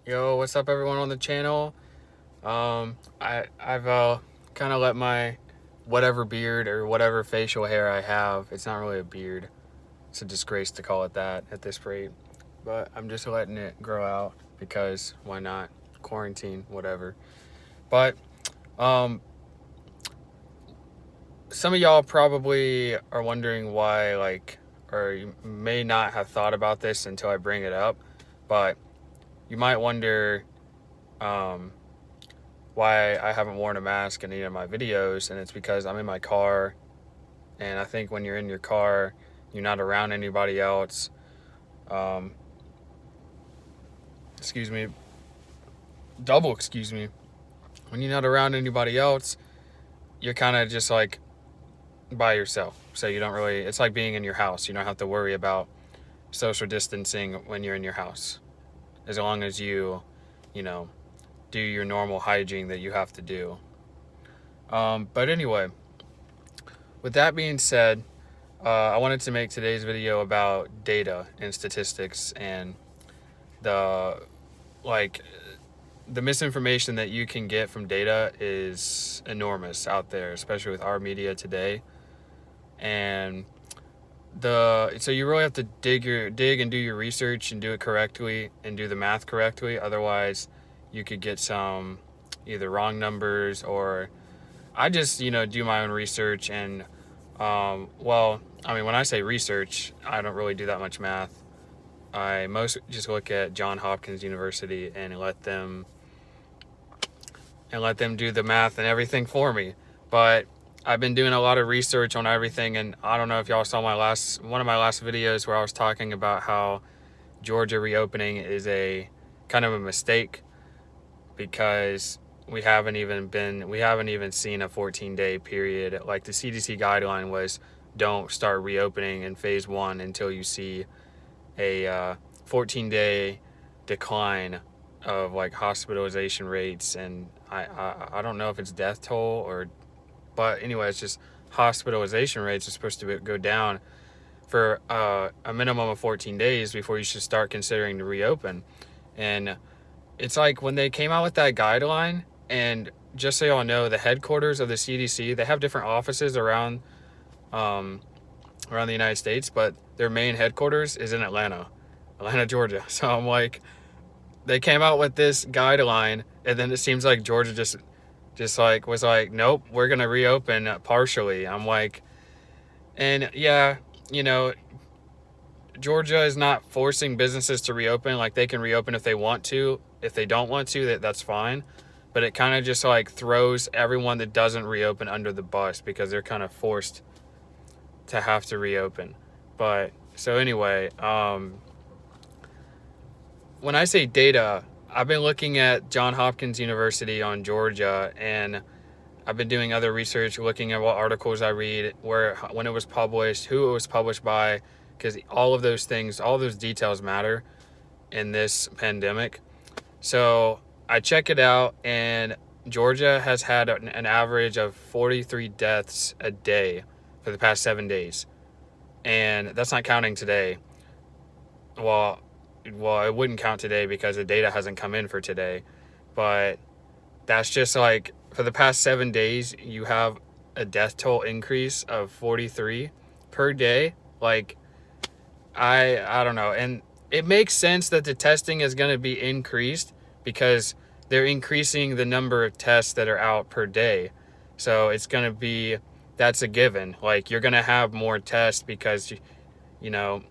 Yo, what's up, everyone on the channel? I've kind of let my whatever beard or whatever facial hair I have. It's not really a beard. It's a disgrace to call it that at this rate. But I'm just letting it grow out because why not? Quarantine, whatever. But um, some of y'all probably are wondering why, or you may not have thought about this until I bring it up. But you might wonder. Um, why I haven't worn a mask in any of my videos, and it's because I'm in my car, and I think when you're in your car, you're not around anybody else. Um, excuse me, excuse me. When you're not around anybody else, you're kind of just like by yourself. So you don't really, it's like being in your house. You don't have to worry about social distancing when you're in your house. As long as you know, do your normal hygiene that you have to do. But anyway, with that being said, I wanted to make today's video about data and statistics and the like the misinformation that you can get from data is enormous out there, especially with our media today. And so you really have to dig and do your research and do it correctly and do the math correctly. Otherwise, you could get some either wrong numbers or I just do my own research and when I say research, I don't really do that much math. I most just look at Johns Hopkins University and let them do the math and everything for me. But I've been doing a lot of research on everything, and I don't know if y'all saw one of my last videos where I was talking about how Georgia reopening is a kind of a mistake because we haven't even seen a 14-day period. Like the CDC guideline was, don't start reopening in phase 1 until you see a 14-day decline of like hospitalization rates, and I don't know if it's death toll but anyway, it's just hospitalization rates are supposed to go down for a minimum of 14 days before you should start considering to reopen. And it's like when they came out with that guideline, and just so y'all know, the headquarters of the CDC, they have different offices um, around the United States, but their main headquarters is in Atlanta, Georgia. So I'm like, they came out with this guideline, and then it seems like Georgia just like was like, nope, we're gonna reopen partially. I'm like, and yeah, you know, Georgia is not forcing businesses to reopen. Like they can reopen if they want to. If they don't want to, that's fine. But it kind of just like throws everyone that doesn't reopen under the bus because they're kind of forced to have to reopen. But so anyway, when I say data, I've been looking at Johns Hopkins University on Georgia, and I've been doing other research, looking at what articles I read, when it was published, who it was published by, because all of those details matter in this pandemic. So I check it out, and Georgia has had an average of 43 deaths a day for the past 7 days, and that's not counting today. Well, it wouldn't count today because the data hasn't come in for today, but that's just like for the past 7 days, you have a death toll increase of 43 per day. Like, I don't know. And it makes sense that the testing is going to be increased because they're increasing the number of tests that are out per day. So it's going to be, that's a given. Like, you're going to have more tests because, you know,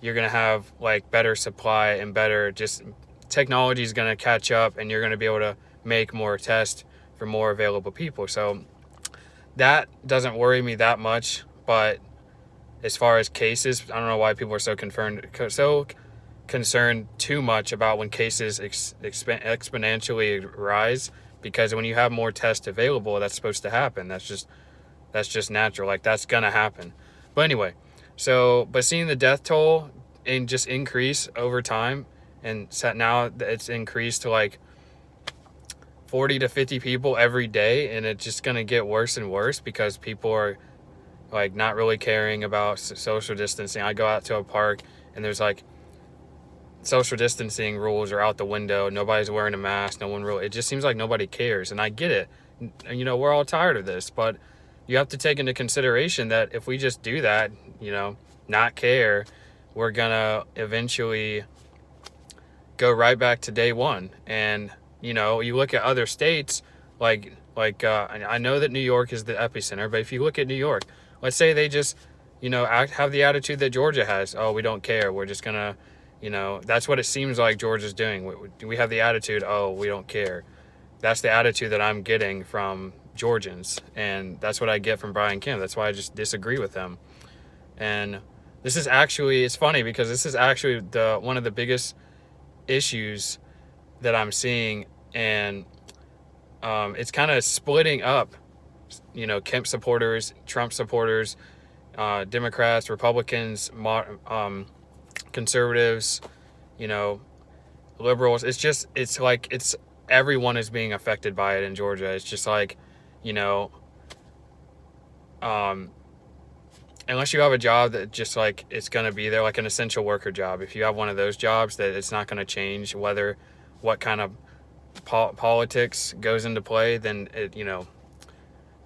you're going to have like better supply and better just technology is going to catch up, and you're going to be able to make more tests for more available people. So that doesn't worry me that much. But as far as cases, I don't know why people are so concerned too much about when cases exponentially rise, because when you have more tests available, that's supposed to happen. That's just natural. Like that's gonna happen. But anyway, but seeing the death toll and just increase over time, and now it's increased to like 40 to 50 people every day, and it's just gonna get worse and worse because people are like not really caring about social distancing. I go out to a park and there's like social distancing rules are out the window. Nobody's wearing a mask. No one really, it just seems like nobody cares. And I get it. You know, we're all tired of this, but you have to take into consideration that if we just do that, you know, not care, we're gonna eventually go right back to day one. And, you know, you look at other states, I know that New York is the epicenter, but if you look at New York, let's say they just, you know, have the attitude that Georgia has. Oh, we don't care. We're just gonna, you know, that's what it seems like Georgia's doing. We have the attitude, oh, we don't care. That's the attitude that I'm getting from Georgians, and that's what I get from Brian Kemp. That's why I just disagree with him. And this is actually, it's funny because this is actually one of the biggest issues that I'm seeing, and it's kind of splitting up, you know, Kemp supporters, Trump supporters, Democrats, Republicans, conservatives, you know, liberals. It's like everyone is being affected by it in Georgia. It's just like, you know, unless you have a job that just like it's going to be there, like an essential worker job. If you have one of those jobs, that it's not going to change what kind of politics goes into play, then it, you know.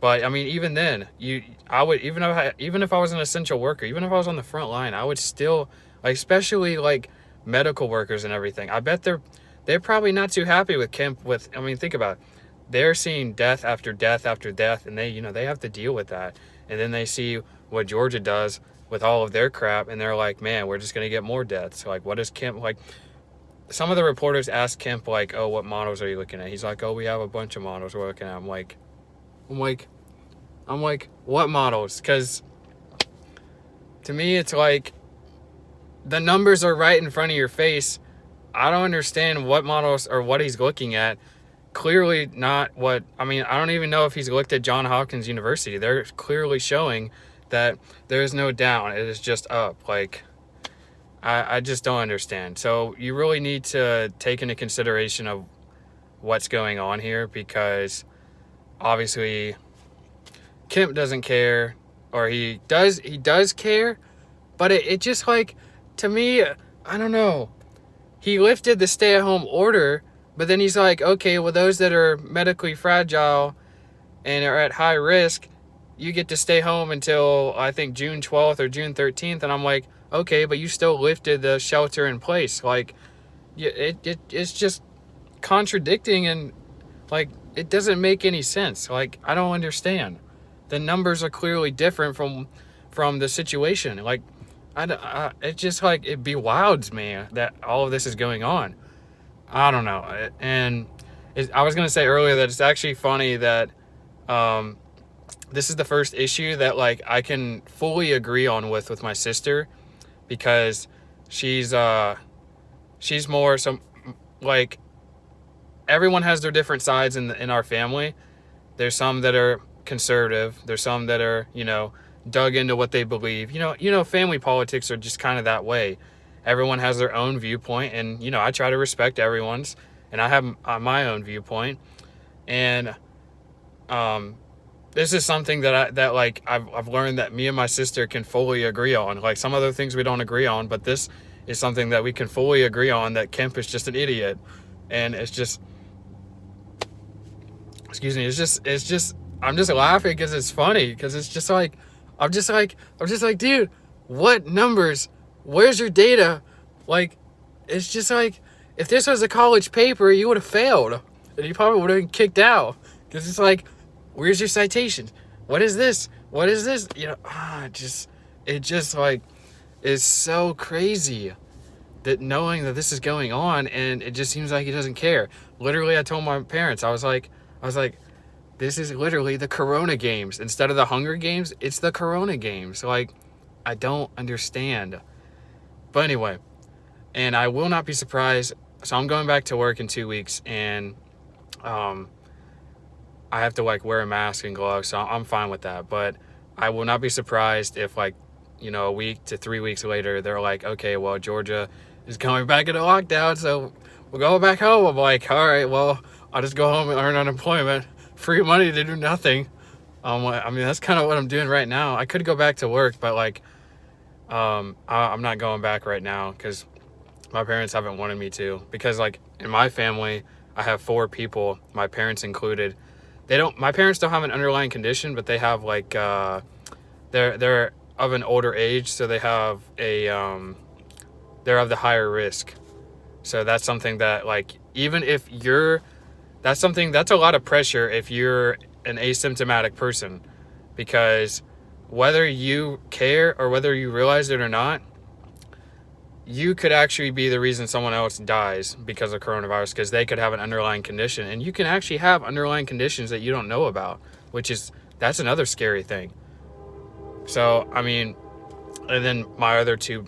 But I mean, even then, I would, even if I was an essential worker, even if I was on the front line, I would still, like, especially like medical workers and everything. I bet they're probably not too happy with Kemp. I mean, think about it. They're seeing death after death after death, and they have to deal with that. And then they see what Georgia does with all of their crap, and they're like, man, we're just gonna get more deaths. Like, what is Kemp like? Some of the reporters asked Kemp, like, oh, what models are you looking at? He's like, oh, we have a bunch of models we're looking at. I'm like, what models? Because to me, it's like the numbers are right in front of your face. I don't understand what models or what he's looking at. Clearly not what, I mean, I don't even know if he's looked at Johns Hopkins University. They're clearly showing that there is no down. It is just up. Like, I just don't understand. So you really need to take into consideration of what's going on here, because obviously Kemp doesn't care, or he does care, but it just, like, to me, I don't know. He lifted the stay-at-home order, but then he's like, okay, well, those that are medically fragile and are at high risk, you get to stay home until, I think, June 12th or June 13th. And I'm like, okay, but you still lifted the shelter in place. Like, it's just contradicting, and, like, it doesn't make any sense. Like, I don't understand. The numbers are clearly different from the situation. Like, it just, like, it bewilds me that all of this is going on. I don't know. And I was going to say earlier that it's actually funny that this is the first issue that, like, I can fully agree on with my sister, because she's more some, like, everyone has their different sides in our family. There's some that are conservative. There's some that are, you know, dug into what they believe. You know, family politics are just kind of that way. Everyone has their own viewpoint, and, you know, I try to respect everyone's, and I have my own viewpoint. And this is something that I've learned that me and my sister can fully agree on. Like, some other things we don't agree on, but this is something that we can fully agree on, that Kemp is just an idiot. And it's just, excuse me, it's just I'm just laughing because it's funny, because it's just like, I'm just like, dude, what numbers? Where's your data? Like, it's just like, if this was a college paper, you would have failed, and you probably would have been kicked out, because it's like, where's your citations? What is this? What is this? You know, it just like is so crazy that knowing that this is going on, and it just seems like he doesn't care. Literally, I told my parents, I was like, this is literally the Corona Games. Instead of the Hunger Games, it's the Corona Games. Like, I don't understand. But anyway, and I will not be surprised. So I'm going back to work in 2 weeks, and I have to, like, wear a mask and gloves, so I'm fine with that. But I will not be surprised if, like, you know, a week to 3 weeks later, they're like, okay, well, Georgia is coming back into lockdown, so we're going back home. I'm like, all right, well, I'll just go home and earn unemployment. Free money to do nothing. I mean, that's kind of what I'm doing right now. I could go back to work, but, like, I'm not going back right now, because My parents haven't wanted me to, because like in my family, I have 4 people, my parents included. My parents don't have an underlying condition, but they have like, they're of an older age, so they have they're of the higher risk. So that's something that, like, even if that's a lot of pressure if you're an asymptomatic person, because whether you care or whether you realize it or not, you could actually be the reason someone else dies because of coronavirus, because they could have an underlying condition, and you can actually have underlying conditions that you don't know about, that's another scary thing. So, I mean, and then my other 2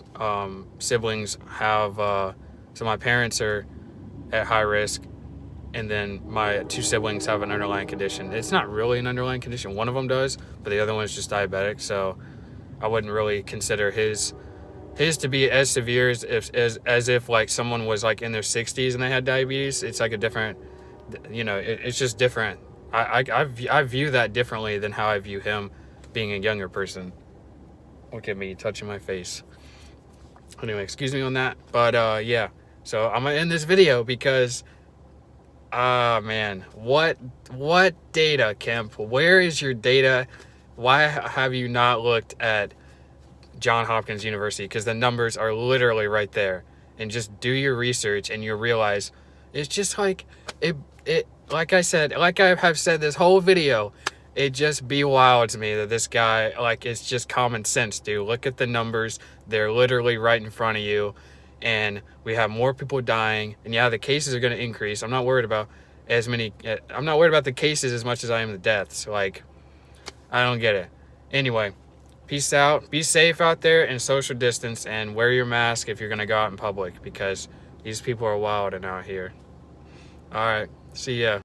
siblings have, so my parents are at high risk, and then my 2 siblings have an underlying condition. It's not really an underlying condition. One of them does, but the other one is just diabetic, so I wouldn't really consider his to be as severe as if like someone was like in their 60s and they had diabetes. It's like a different, it's just different. I view that differently than how I view him being a younger person. Look at me touching my face. Anyway, excuse me on that. But yeah, so I'm gonna end this video because man, what data, Kemp? Where is your data? Why have you not looked at Johns Hopkins University? Because the numbers are literally right there. And just do your research and you'll realize it's just like it like I have said this whole video, it just be wild to me that this guy, like, it's just common sense, dude. Look at the numbers. They're literally right in front of you. And we have more people dying. And yeah, the cases are going to increase. I'm not worried about the cases as much as I am the deaths. Like, I don't get it. Anyway, peace out. Be safe out there and social distance, and wear your mask if you're going to go out in public, because these people are wild and out here. All right. See ya.